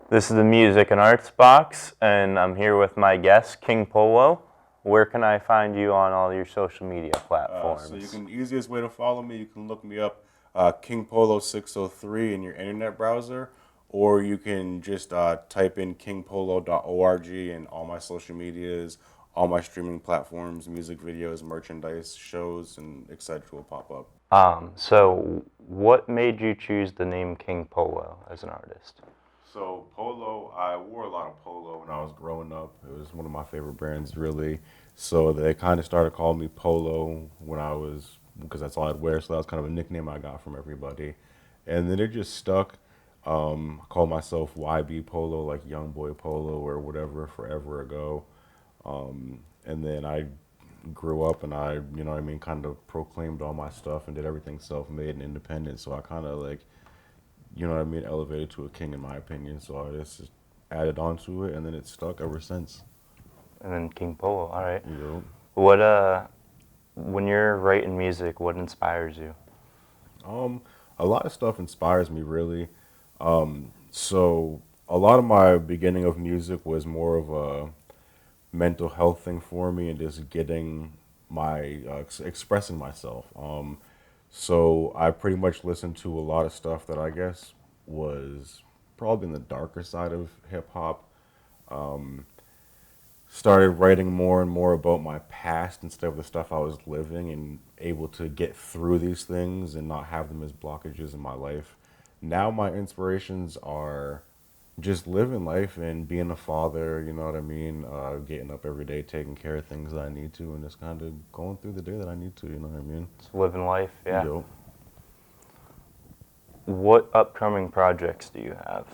This is the Music and Arts Box, and I'm here with my guest, King Polo. Where can I find you on all your social media So you platforms? can easiest way to follow me, you can look me up King Polo 603 in your internet browser, or you can just type in kingpolo.org and all my social medias, all my streaming platforms, music videos, merchandise, shows, and etc. will pop up. So what made you choose the name King Polo as an artist? So polo, I wore a lot of polo when I was growing up. It was one of my favorite brands, really. So they kind of started calling me Polo when I was because that's all I'd wear. So that was kind of a nickname I got from everybody, and then it just stuck. I called myself YB Polo, like Young Boy Polo or whatever, forever ago. And then I grew up and I, what I mean, kind of proclaimed all my stuff and did everything self-made and independent. So I kind of like what I mean, elevated to a king in my opinion. So I just added on to it, and then it's stuck ever since. And then King Polo, all right. You know, What when you're writing music, what inspires you? um, a lot of stuff inspires me really. So a lot of my beginning of music was more of a mental health thing for me, and just getting my expressing myself. So I pretty much listened to a lot of stuff that I guess was probably in the darker side of hip hop. Started writing more and more about my past instead of the stuff I was living and able to get through these things and not have them as blockages in my life. Now my inspirations are just living life and being a father, you know what I mean? Getting up every day, taking care of things that I need to, and just kind of going through the day that I need to, you know what I mean? Just living life, yeah. Yo. What upcoming projects do you have?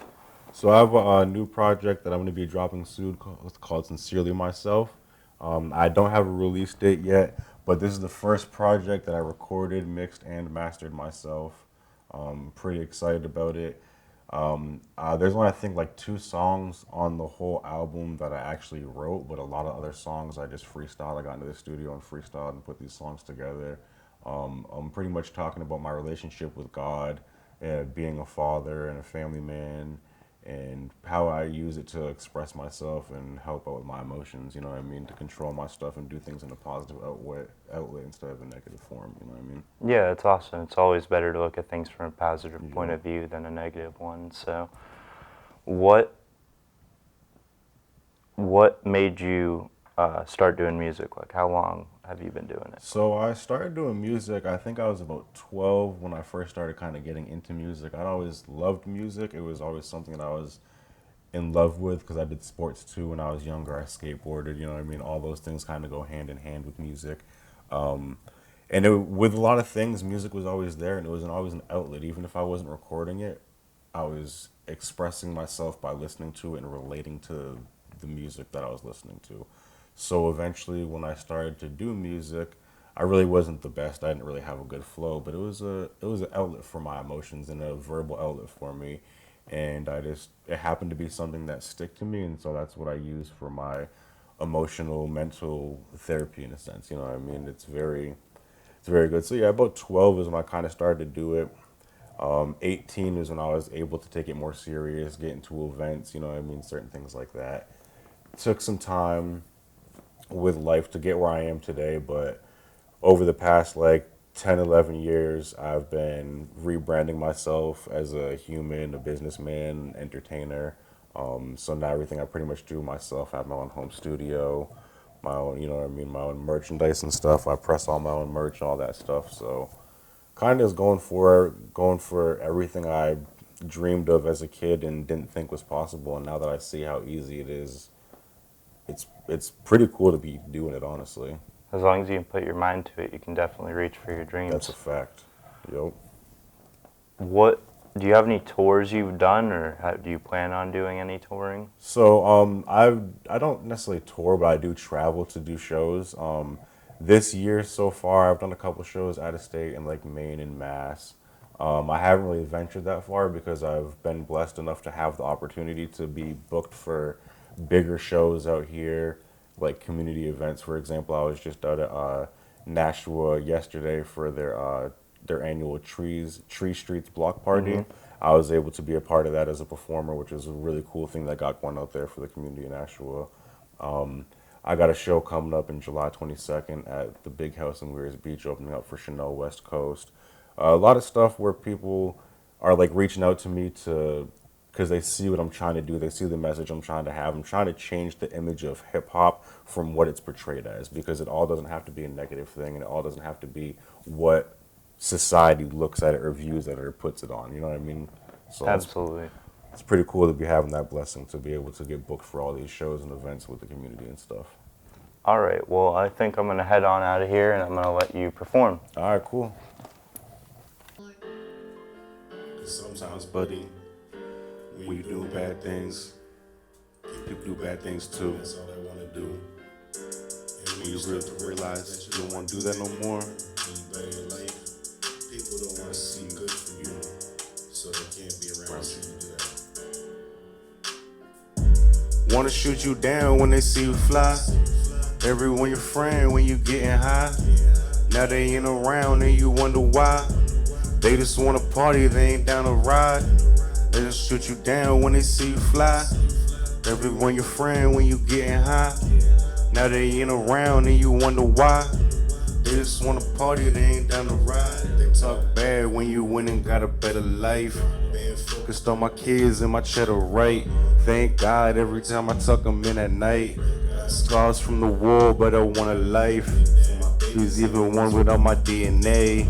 So I have a new project that I'm going to be dropping soon called Sincerely Myself. I don't have a release date yet, but this is the first project that I recorded, mixed, and mastered myself. Pretty excited about it. There's only I think like two songs on the whole album that I actually wrote, but a lot of other songs I just freestyled. I got into the studio and freestyled and put these songs together. I'm pretty much talking about my relationship with God, being a father and a family man, and how I use it to express myself and help out with my emotions. You know what I mean? To control my stuff and do things in a positive outlet instead of a negative form. You know what I mean? Yeah, it's awesome. It's always better to look at things from a positive point Yo. of view than a negative one. So, what what made you start doing music? Like, how long have you been doing it? So I started doing music. I think I was about 12 when I first started kind of getting into music. I'd always loved music. It was always something that I was in love with because I did sports too when I was younger. I skateboarded, you know what I mean? All those things kind of go hand in hand with music. Um, with a lot of things, music was always there and it was always an outlet. Even if I wasn't recording it, I was expressing myself by listening to it and relating to the music that I was listening to. So eventually, when I started to do music, I really wasn't the best. I didn't really have a good flow, but it was an outlet for my emotions and a verbal outlet for me. And it happened to be something that stick to me, and so that's what I use for my emotional, mental therapy in a sense. You know what I mean? It's very good. So yeah, about 12 is when I kind of started to do it. 18 is when I was able to take it more serious, get into events, you know what I mean, certain things like that. Took some time with life to get where I am today, but over the past like 10, 11 years, I've been rebranding myself as a human, a businessman, entertainer. So now everything I pretty much do myself. I have my own home studio, my own, you know what I mean, my own merchandise and stuff. I press all my own merch, all that stuff. So kind of is going for everything I dreamed of as a kid and didn't think was possible. And now that I see how easy it is, it's pretty cool to be doing it. Honestly, As long as you can put your mind to it, you can definitely reach for your that's a dreams. fact. Yep. What do you have any tours you've done, or do you plan on doing any touring? So I don't necessarily tour, but I do travel to do shows. This year so far, I've done a couple shows out of state in like Maine and Mass. I haven't really ventured that far because I've been blessed enough to have the opportunity to be booked for bigger shows out here, like community events. For example, I was just out at Nashua yesterday for their annual Tree Streets block Mm-hmm. party. I was able to be a part of that as a performer, which is a really cool thing that got going out there for the community in Nashua. I got a show coming up in July 22nd at the Big House in Weirs Beach, opening up for Chanel West Coast. A lot of stuff where people are like reaching out to me to because they see what I'm trying to do. They see the message I'm trying to have. I'm trying to change the image of hip hop from what it's portrayed as, because it all doesn't have to be a negative thing, and it all doesn't have to be what society looks at it or views at it or puts it on. You know what I mean? So Absolutely. it's pretty cool to be having that blessing to be able to get booked for all these shows and events with the community and stuff. All right. Well, I think I'm gonna head on out of here, and I'm gonna let you perform. All right, cool. Sometimes, buddy, when you do bad things, people do bad things too. That's all they want to do. And when you really realize you don't want to do that no more, when you better your life, people don't want to see good for you, so they can't be around you to do that. Want to shoot you down when they see you fly. Everyone your friend when you getting high. Now they ain't around and you wonder why. They just want to party, they ain't down to ride. They just shoot you down when they see you fly. Everyone your friend when you getting high. Now they ain't around and you wonder why. They just want to party, they ain't down to ride. They talk bad when you win and got a better life. Being focused on my kids and my cheddar right. Thank God every time I tuck them in at night. Scars from the war, but I want a life. There's even one without my DNA.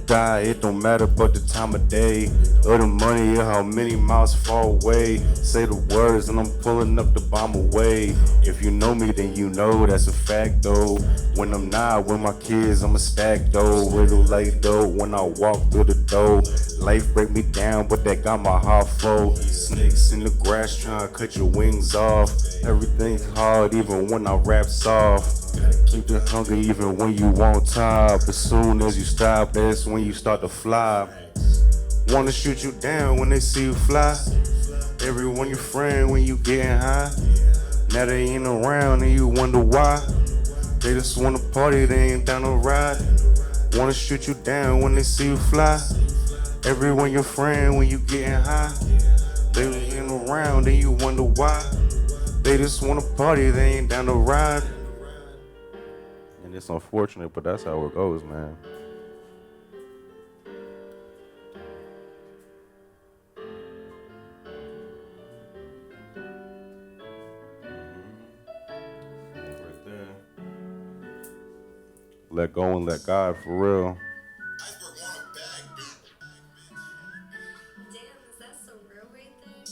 Die, it don't matter but the time of day or the money or how many miles far away. Say the words and I'm pulling up the bomb away. If you know me, then you know that's a fact though. When I'm not with my kids, I'm a stack though. Riddle like though when I walk through the door. Life break me down, but that got my heart full. Snakes in the grass trying to cut your wings off. Everything's hard even when I rap soft. Keep the hunger even when you won't top. As soon as you stop, that's when you start to fly. Wanna shoot you down when they see you fly. Everyone your friend when you getting high. Now they ain't around and you wonder why. They just wanna party, they ain't down to ride. Wanna shoot you down when they see you fly. Everyone your friend when you getting high. They ain't around and you wonder why. They just wanna party, they ain't down to ride. And it's unfortunate, but that's how it goes, man. Right there. Let go and let God, for real. Damn, is that so real right there?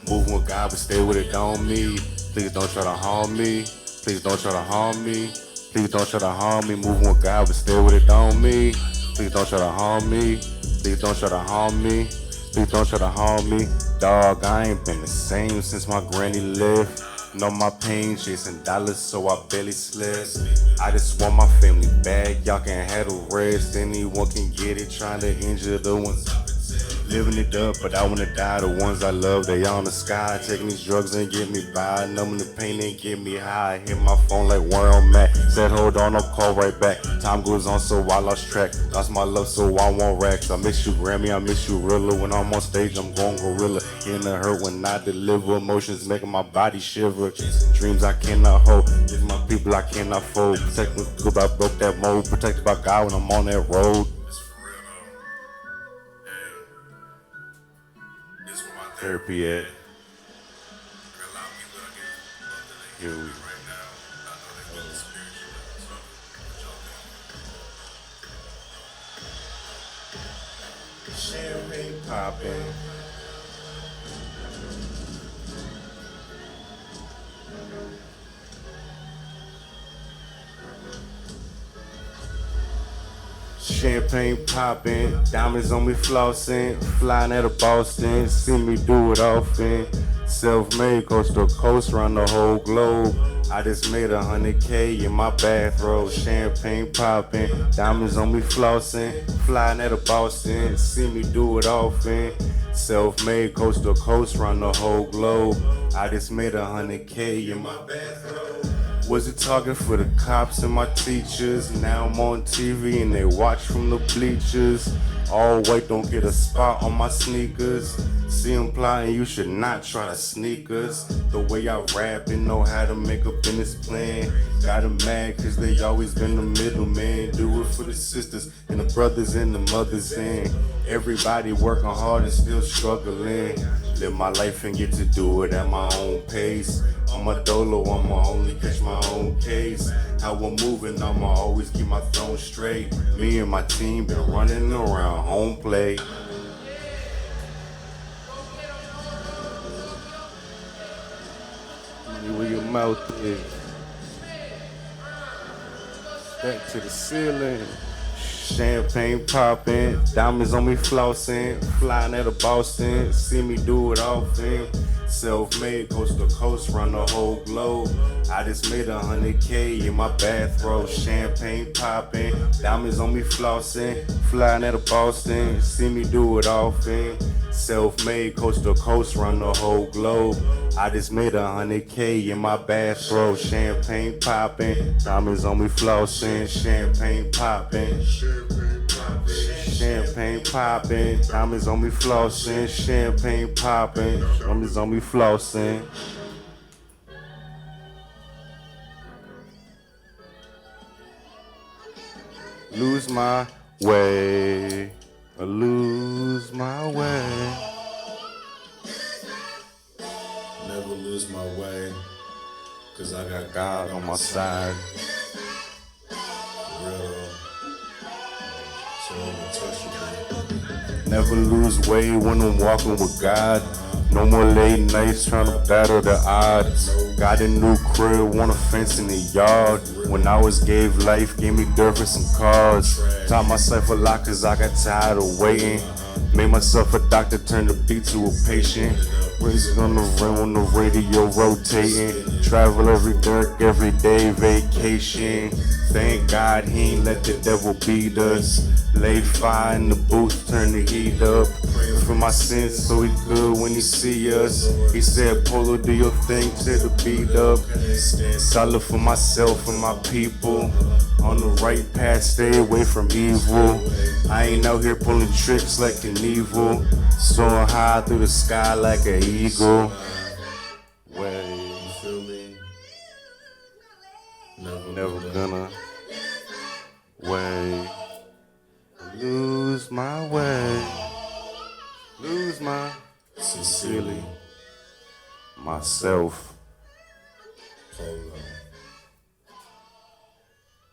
Moving with God, but stay with it, don't me. Please don't try to harm me. Please don't try to harm me. Please don't try to harm me. Moving with God, but stay with it, don't me. Please don't try to harm me. Please don't try to harm me. Please don't try to harm me. Dog, I ain't been the same since my granny left. Know my pain, chasing dollars, so I barely slept. I just want my family back. Y'all can have the rest. Anyone can get it, trying to injure the ones. Living it up, but I wanna die. The ones I love, they on the sky. Taking these drugs and get me by. Numbing the pain and get me high. Hit my phone like where I'm at. Said hold on, I'll call right back. Time goes on, so I lost track. Lost my love, so I want racks. I miss you, Grammy, I miss you, Rilla. When I'm on stage, I'm going gorilla. Getting the hurt when I deliver. Emotions making my body shiver. Dreams I cannot hold. These my people I cannot fold. Protect me, good, I broke that mold. Protected by God when I'm on that road. Therapy at. Here we champagne popping. Champagne popping, diamonds on me flossing, flying out of Boston, see me do it often. Self-made, coast to coast, round the whole globe. I just made 100K in my bathrobe, champagne popping, diamonds on me flossing, flying out of Boston, see me do it often. Self-made, coast to coast, round the whole globe. I just made 100K in my bathrobe. Was it talking for the cops and my teachers? Now I'm on TV and they watch from the bleachers. All white, don't get a spot on my sneakers. See them plotting, you should not try to sneak us. The way I rap and know how to make a business plan. Got 'em mad cause they always been the middleman. Do it for the sisters and the brothers and the mothers and everybody working hard and still struggling. Live my life and get to do it at my own pace. I'm a dolo, I'ma only catch my own case. How I'm moving, I'ma always keep my throne straight. Me and my team been running around home plate. Money where your mouth is. Back to the ceiling. Champagne popping, diamonds on me flossing, flying out of Boston, see me do it often. Self-made, coast to coast, run the whole globe. I just made 100K in my bathrobe, champagne popping, diamonds on me flossing, flying out of Boston, see me do it often. Self-made, coast to coast, run the whole globe. I just made 100K in my bathrobe, champagne popping, diamonds on me flossing, champagne popping. Champagne popping, diamonds on me flossing, champagne popping, diamonds on me flossing. Lose my way, lose my way. Never lose my way, cause I got God on my side. Real. Never lose weight when I'm walking with God. No more late nights trying to battle the odds. Got a new crib, want a fence in the yard. When I was gave life, gave me dirt for some cards. Taught myself a lot cause I got tired of waiting. Made myself a doctor, turned the beat to a patient. Racing on the rim on the radio rotating. Travel every dark, every day vacation. Thank God he ain't let the devil beat us. Lay fire in the booth, turn the heat up. For my sins so he good when he see us. He said, Polo, do your thing, tear the beat up. Solid for myself and my people. On the right path, stay away from evil. I ain't out here pulling tricks like an evil. Soaring high through the sky like an eagle. Way, you feel me? Never gonna way. Lose my way. Lose my sincerely myself.